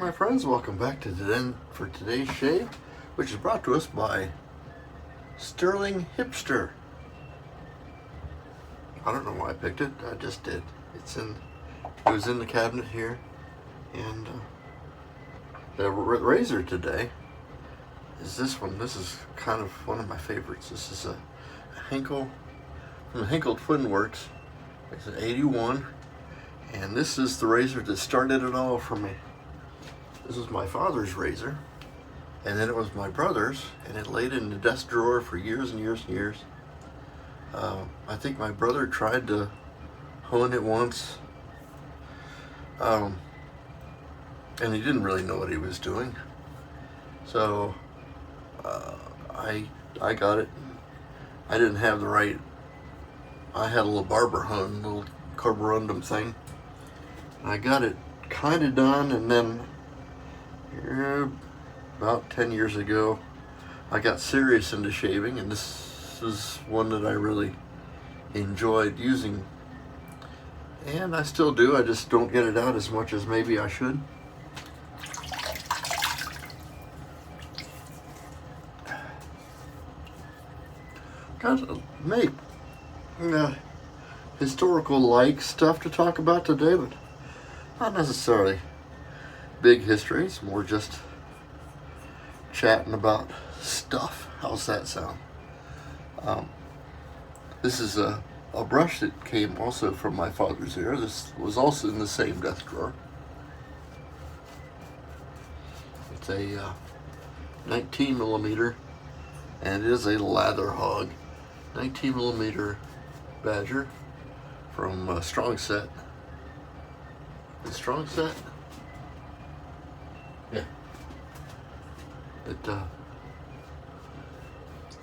my friends, welcome back to for today's shave, which is brought to us by Stirling Hipster. I don't know why I picked it, I just did. It was in the cabinet here, and the razor today is this one. This is kind of one of my favorites. This is a Henckel from the Henckel Twin Works. It's an 81, and this is the razor that started it all for me. This was my father's razor, and then it was my brother's, and it laid in the desk drawer for years and years and years. I think my brother tried to hone it once, and he didn't really know what he was doing. So I got it. I didn't have the right. I had a little barber hone, little carborundum thing. I got it kind of done, and then about 10 years ago, I got serious into shaving, and this is one that I really enjoyed using. And I still do, I just don't get it out as much as maybe I should. Got to make historical-like stuff to talk about today, but not necessarily big history. It's more just chatting about stuff. How's that sound? This is a brush that came also from my father's era. This was also in the same desk drawer. It's a 19 millimeter, and it is a lather hog 19 millimeter Badger from Strong Set. The Strong Set? Yeah.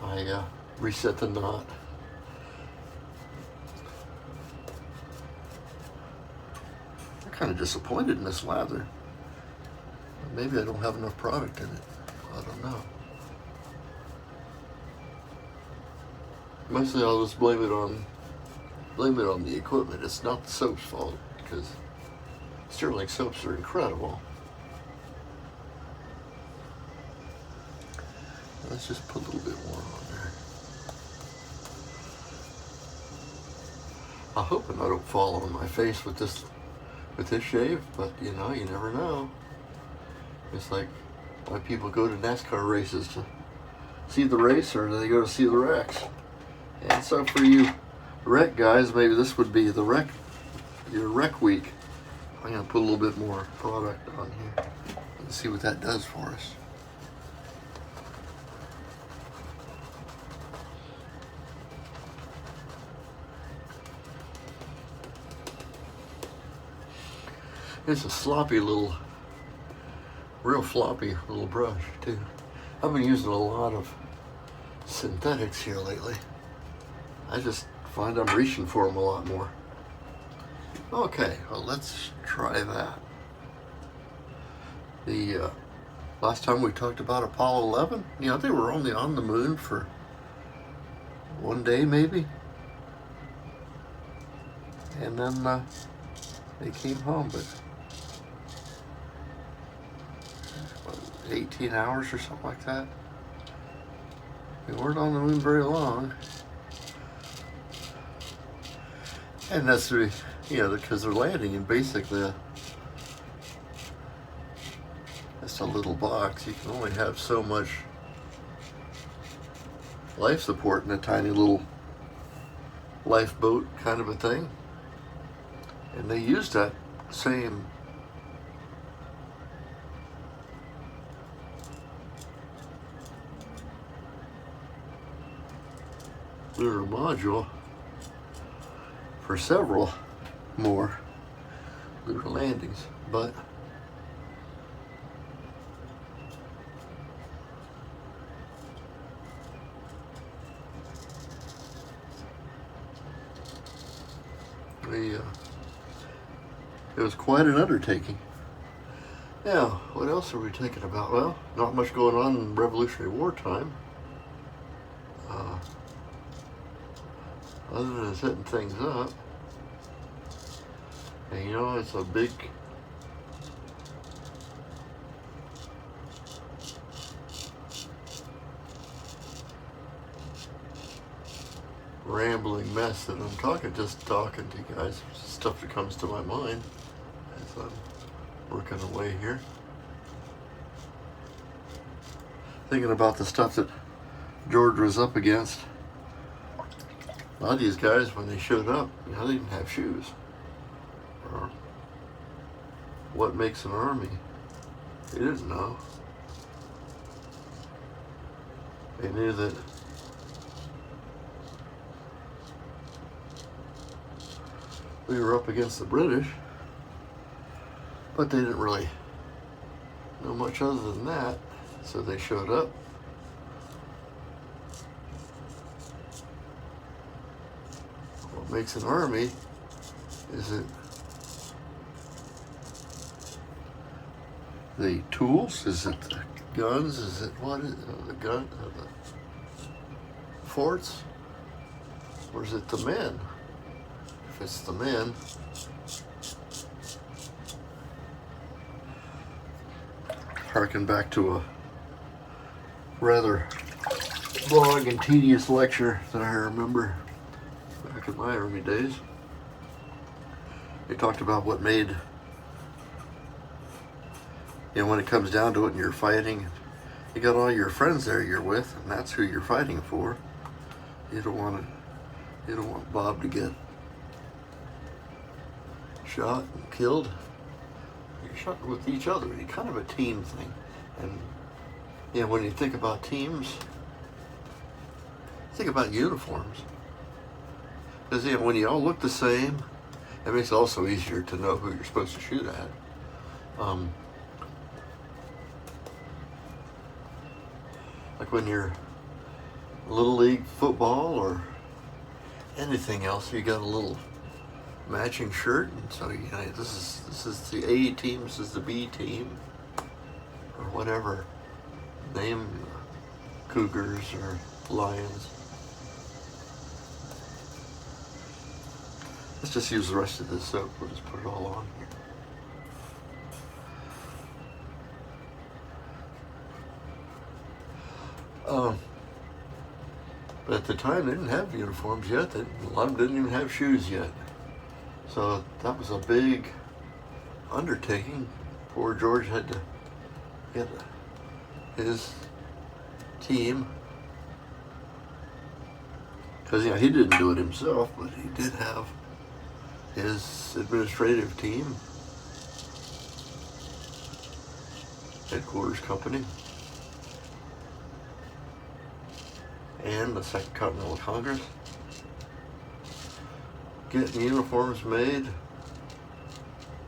I reset the knot. I'm kind of disappointed in this lather. Maybe I don't have enough product in it. I don't know. Mostly I'll just blame it on the equipment. It's not the soap's fault, because Stirling soaps are incredible. Let's just put a little bit more on there. I hope I don't fall on my face with this shave, but you know, you never know. It's like why people go to NASCAR races, to see the race, or they go to see the wrecks. And so for you wreck guys, maybe this would be your wreck week. I'm gonna put a little bit more product on here and see what that does for us. It's a real floppy little brush too. I've been using a lot of synthetics here lately. I just find I'm reaching for them a lot more. Okay, well, let's try that. The last time we talked about Apollo 11, you know, they were only on the moon for one day maybe. And then they came home, but 18 hours or something like that. They weren't on the moon very long. And that's, you know, because they're landing in basically just a little box. You can only have so much life support in a tiny little lifeboat kind of a thing. And they used that same lunar module for several more lunar landings, but it was quite an undertaking. Now, what else are we thinking about? Well, not much going on in Revolutionary War time. Other than setting things up. And you know, it's a big rambling mess that I'm just talking to you guys. Stuff that comes to my mind as I'm working away here. Thinking about the stuff that George was up against. A lot of these guys, when they showed up, they didn't have shoes. Or what makes an army? They didn't know. They knew that we were up against the British, but they didn't really know much other than that, so they showed up. What makes an army is it the tools? Is it the guns? Is it what? The gun? The forts? Or is it the men? If it's the men, harken back to a rather long and tedious lecture that I remember back in my Army days. They talked about what made, when it comes down to it and you're fighting, you got all your friends there you're with, and that's who you're fighting for. You don't want Bob to get shot and killed. You're shot with each other. It's kind of a team thing. And when you think about teams, think about uniforms. Because when you all look the same, it makes it also easier to know who you're supposed to shoot at. Like when you're Little League football or anything else, you got a little matching shirt, and so this is the A team, this is the B team, or whatever name, Cougars or Lions. Let's just use the rest of this soap. We'll just put it all on here. But at the time, they didn't have uniforms yet. A lot of them didn't even have shoes yet. So that was a big undertaking. Poor George had to get his team, because he didn't do it himself, but he did have his administrative team, headquarters company, and the Second Continental Congress, getting uniforms made,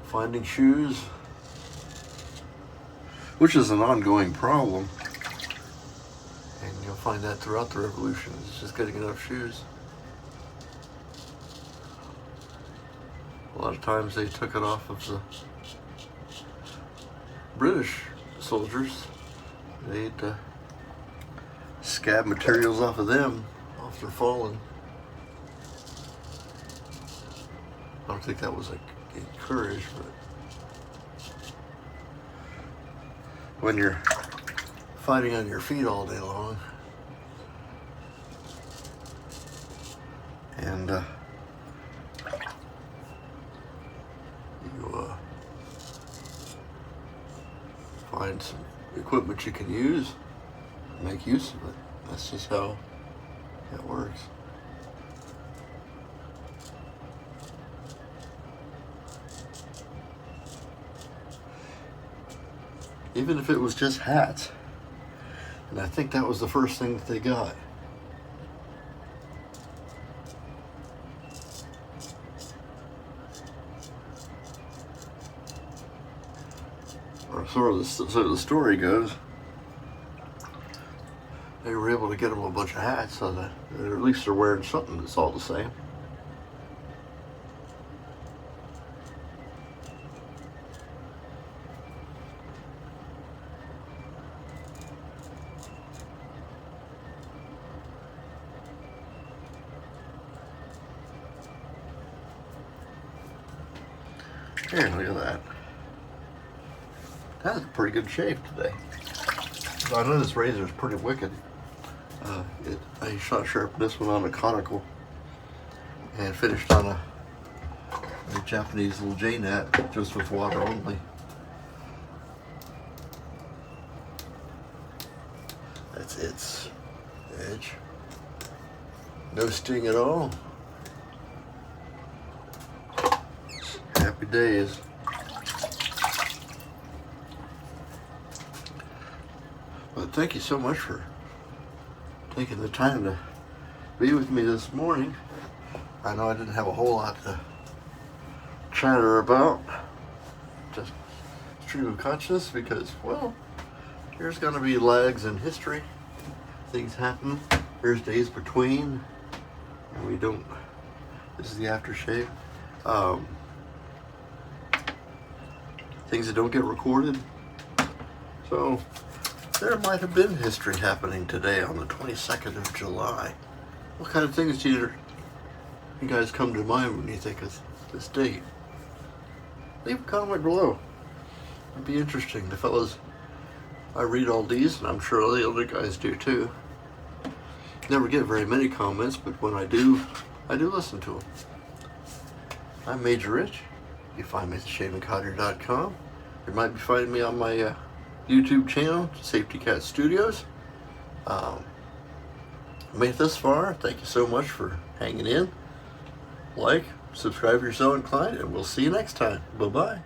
finding shoes, which is an ongoing problem, and you'll find that throughout the Revolution. It's just getting enough shoes. A lot of times they took it off of the British soldiers. They'd scab materials off of them after falling. I don't think that was encouraged, but when you're fighting on your feet all day long, and you find some equipment you can use, make use of it. That's just how it works. Even if it was just hats. And I think that was the first thing that they got. Or so the story goes, they were able to get them a bunch of hats so that at least they're wearing something that's all the same. Here, look at that. That's in pretty good shape today. So I know this razor is pretty wicked. I shot sharpened this one on a conical and finished on a Japanese little J-net, just with water only. That's its edge. No sting at all. Happy days. Well, thank you so much for taking the time to be with me this morning. I know I didn't have a whole lot to chatter about, just stream of consciousness, because, well, there's going to be lags in history. Things happen. There's days between, and we don't. This is the aftershave. Things that don't get recorded. So there might have been history happening today on the 22nd of July. What kind of things do you guys come to mind when you think of this date? Leave a comment below. It'd be interesting. The fellas, I read all these, and I'm sure all the other guys do too. Never get very many comments, but when I do listen to them. I'm Major Rich. You find me at shavingcotter.com. You might be finding me on my YouTube channel, Safety Cat Studios. Made it this far. Thank you so much for hanging in. Like, subscribe if you're so inclined, and we'll see you next time. Bye-bye.